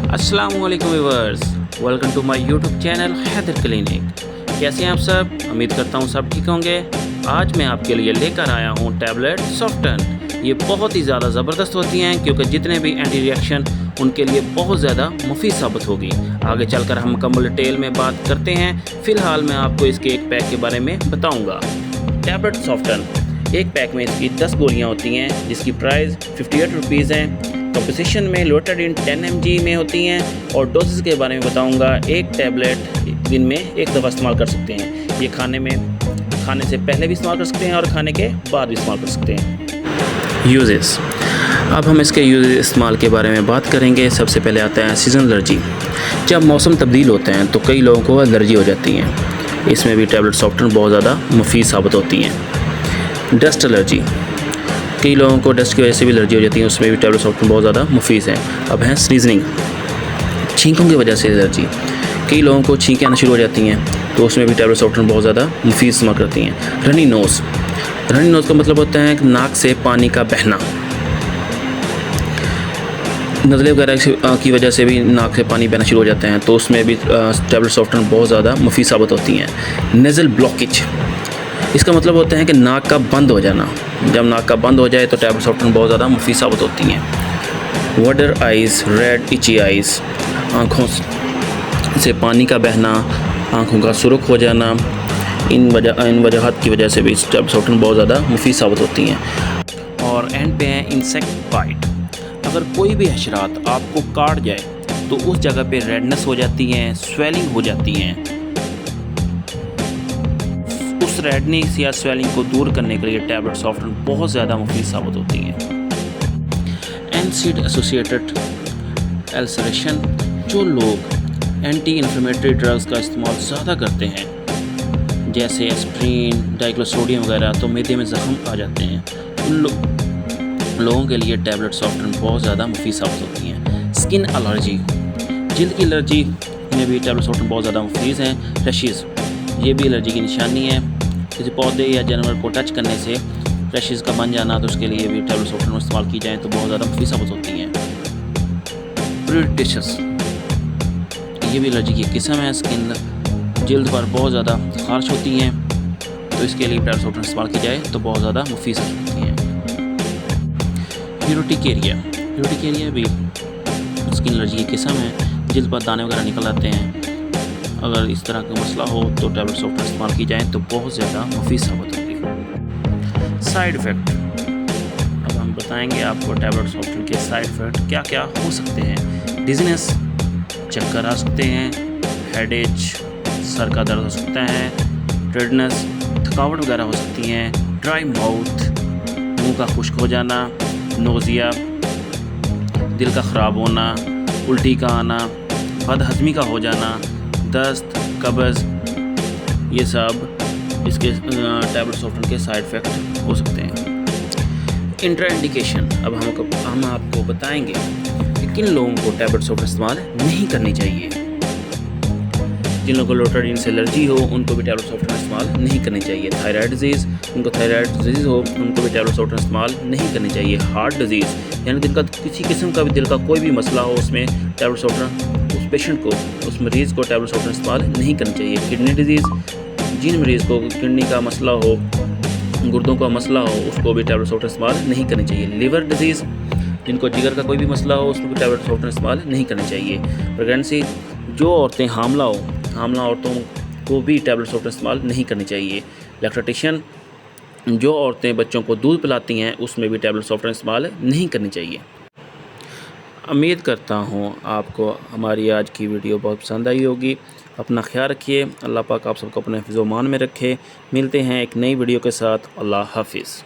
अस्सलाम वालेकुम viewers, welcome to my YouTube channel Haider clinic. कैसे हैं आप सब? उम्मीद करता हूं सब ठीक होंगे। आज मैं आपके लिए लेकर आया हूं टैबलेट सॉफ्टन। ये बहुत ही ज़्यादा ज़बरदस्त होती हैं क्योंकि जितने भी एंटी रिएक्शन उनके लिए बहुत ज़्यादा मुफीद साबित होगी। आगे चलकर हम मुकम्मल डिटेल में बात करते हैं। फ़िलहाल मैं आपको इसके एक पैक के बारे में बताऊँगा। टैबलेट सॉफ्टन, एक पैक में इसकी 10 गोलियाँ होती हैं जिसकी प्राइस 58 रुपीज़ हैं। कंपोजिशन में लोटाडीन 10 mg में होती हैं और डोजेस के बारे में बताऊंगा। एक टैबलेट दिन में एक दफ़ा इस्तेमाल कर सकते हैं। ये खाने से पहले भी इस्तेमाल कर सकते हैं और खाने के बाद भी इस्तेमाल कर सकते हैं। यूजेस, अब हम इसके यूजेस इस्तेमाल के बारे में बात करेंगे। सबसे पहले आता है सीजन एलर्जी। जब मौसम तब्दील होते हैं तो कई लोगों को एलर्जी हो जाती है। इसमें भी टैबलेट सॉफ्टन बहुत ज़्यादा मुफीद साबित होती हैं। डस्ट एलर्जी, कई लोगों को डस्ट की वजह से भी एलर्जी हो जाती है, उसमें भी टैबलेट सॉफ्टन बहुत ज़्यादा मुफीद है। अब है स्नीजनिंग, छींकों की वजह से एलर्जी। कई लोगों को छींकें आना शुरू हो जाती हैं तो उसमें भी टैबलेट सॉफ्टन बहुत ज़्यादा मुफीद इस्तेमाल करती हैं। रनी नोज़, रनी नोज़ का मतलब होता है नाक से पानी का बहना। नज़ले वगैरह की वजह से भी नाक से पानी बहना शुरू हो जाते हैं तो उसमें भी टैबलेट सॉफ्टन बहुत ज़्यादा मुफीद साबित होती हैं। नेज़ल ब्लॉकेज, इसका मतलब होता है कि नाक का बंद हो जाना। जब नाक का बंद हो जाए तो टैबलेट सॉफ्टन बहुत ज़्यादा मुफीद साबित होती हैं। वाटर आइज़, रेड इची आइज़, आँखों से पानी का बहना, आँखों का सुर्ख हो जाना, इन वजहात की वजह से भी टैबलेट सॉफ्टन बहुत ज़्यादा मुफीद साबित होती हैं। और एंड पे है इंसेक्ट बाइट। अगर कोई भी हशरात आपको काट जाए तो उस जगह पे रेडनेस हो जाती है, स्वेलिंग हो जाती है। उस रेडनेस या स्वेलिंग को दूर करने के लिए टैबलेट सॉफ्टन बहुत ज़्यादा मुफीद साबित होती हैं। एनसीड एसोसिएटेड अल्सरेशन, जो लोग एंटी इन्फ्लेमेटरी ड्रग्स का इस्तेमाल ज़्यादा करते हैं जैसे एस्प्रिन, डाइक्लोसोडियम वगैरह, तो मैदे में ज़ख्म आ जाते हैं, उन लोगों के लिए टैबलेट सॉफ्टन बहुत ज़्यादा मुफीद साबित होती हैं। स्किन एलर्जी, जल्द की एलर्जी में भी टैबलेट सॉफ्टन बहुत ज़्यादा मुफीद हैं। रशीज़, ये भी एलर्जी की निशानी है। किसी पौधे या जानवर को टच करने से रैशेज़ का बन जाना, तो उसके लिए भी टैबलेट सॉफ्टन इस्तेमाल की जाए तो बहुत ज़्यादा मुफीद साबित होती हैं। इरिटेशंस, ये भी एलर्जी की किस्म है। स्किन जल्द पर बहुत ज़्यादा खारिश होती हैं तो इसके लिए टैबलेट सॉफ्टन इस्तेमाल की जाए तो बहुत ज़्यादा मुफीद साबित होती हैं। यूरोटिकेरिया, यूरोटिकेरिया भी स्किन एलर्जी की किस्म है। जल्द पर दाने वगैरह निकल आते हैं। अगर इस तरह का मसला हो तो टैबलेट सॉफ्टन इस्तेमाल की जाए तो बहुत ज़्यादा मुफीद साबित होगी। साइड इफ़ेक्ट, अब हम बताएंगे आपको टैबलेट सॉफ्टन के साइड इफ़ेक्ट क्या क्या हो सकते हैं। डिज़नेस, चक्कर आ सकते हैं। हेडेज, सर का दर्द हो सकता है। रेडनेस, थकावट वगैरह हो सकती हैं। ड्राई माउथ, मुंह का खुश्क हो जाना। नोज़िया, दिल का ख़राब होना, उल्टी का आना, बदहज़मी का हो जाना, दस्त, कब्ज़, ये सब इसके टैबलेट सॉफ्टन के साइड इफ़ेक्ट हो सकते हैं। इंट्राइंडिकेशन, अब हम आपको बताएंगे कि किन लोगों को टैबलेट सॉफ्टन इस्तेमाल नहीं करनी चाहिए। जिन लोगों को लोटाडीन से एलर्जी हो उनको भी टैबलेट सॉफ्टन इस्तेमाल नहीं करनी चाहिए। थायराइड डिजीज़, उनको थायराइड डिजीज़ हो उनको भी टैबलेट सॉफ्टन इस्तेमाल नहीं करनी चाहिए। हार्ट डिजीज़, यानी दिल का किसी किस्म का भी दिल का कोई भी मसला हो उसमें टैबलेट सॉफ्टन उस पेशेंट को, उस मरीज़ को टैबलेट सॉफ्टन इस्तेमाल नहीं करनी चाहिए। किडनी डिजीज़, जिन मरीज़ को किडनी का मसला हो, गुर्दों का मसला हो, उसको भी टैबलेट सॉफ्टन इस्तेमाल नहीं करनी चाहिए। लिवर डिजीज़, जिनको जिगर का कोई भी मसला हो उसको भी टैबलेट सॉफ्टन इस्तेमाल नहीं करनी चाहिए। प्रेगनेंसी, जो औरतें हामला हो, हामला औरतों को भी टैबलेट सॉफ्टन इस्तेमाल नहीं करनी चाहिए। लैक्टेशन, जो औरतें बच्चों को दूध पिलाती हैं उसमें भी टैबलेट सॉफ्टन इस्तेमाल नहीं करनी चाहिए। उम्मीद करता हूँ आपको हमारी आज की वीडियो बहुत पसंद आई होगी। अपना ख्याल रखिए। अल्लाह पाक आप सबको अपने हिफ्ज़-ओ-मान में रखे। मिलते हैं एक नई वीडियो के साथ। अल्लाह हाफिज़।